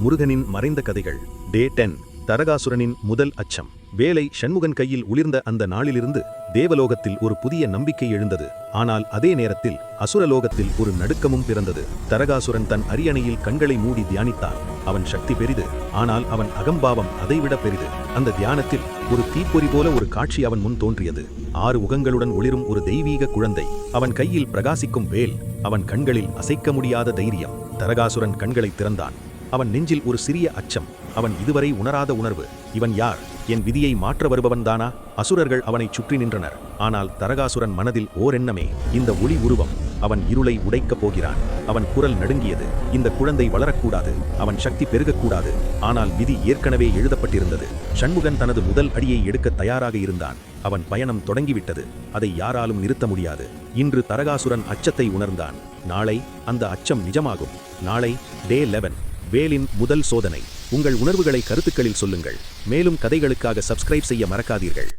முருகனின் மறைந்த கதைகள். டே 10. தரகாசுரனின் முதல் அச்சம். வேலை ஷண்முகன் கையில் உளிர்ந்த அந்த நாளிலிருந்து தேவலோகத்தில் ஒரு புதிய நம்பிக்கை எழுந்தது. ஆனால் அதே நேரத்தில் அசுரலோகத்தில் ஒரு நடுக்கமும் பிறந்தது. தரகாசுரன் தன் அரியணையில் கண்களை மூடி தியானித்தான். அவன் சக்தி பெரிது, ஆனால் அவன் அகம்பாவம் அதைவிட பெரிது. அந்த தியானத்தில் ஒரு தீப்பொறி போல ஒரு காட்சி அவன் முன் தோன்றியது. 6 முகங்களுடன் ஒளிரும் ஒரு தெய்வீக குழந்தை. அவன் கையில் பிரகாசிக்கும் வேல், அவன் கண்களில் அசைக்க முடியாத தைரியம். தரகாசுரன் கண்களை திறந்தான். அவன் நெஞ்சில் ஒரு சிறிய அச்சம். அவன் இதுவரை உணராத உணர்வு. இவன் யார்? என் விதியை மாற்ற வருபவன்தானா? அசுரர்கள் அவனைச் சுற்றி நின்றனர். ஆனால் தரகாசுரன் மனதில் ஓரெண்ணமே, இந்த ஒளி உருவம். அவன் இருளை உடைக்கப் போகிறான். அவன் குரல் நடுங்கியது. இந்த குழந்தை வளரக்கூடாது, அவன் சக்தி பெருகக்கூடாது. ஆனால் விதி ஏற்கனவே எழுதப்பட்டிருந்தது. ஷண்முகன் தனது முதல் அடியை எடுக்க தயாராக இருந்தான். அவன் பயணம் தொடங்கிவிட்டது. அதை யாராலும் நிறுத்த முடியாது. இன்று தரகாசுரன் அச்சத்தை உணர்ந்தான். நாளை அந்த அச்சம் நிஜமாகும். நாளை டே 11. வேலின் முதல் சோதனை. உங்கள் உணர்வுகளை கருத்துக்களில் சொல்லுங்கள். மேலும் கதைகளுக்காக சப்ஸ்கிரைப் செய்ய மறக்காதீர்கள்.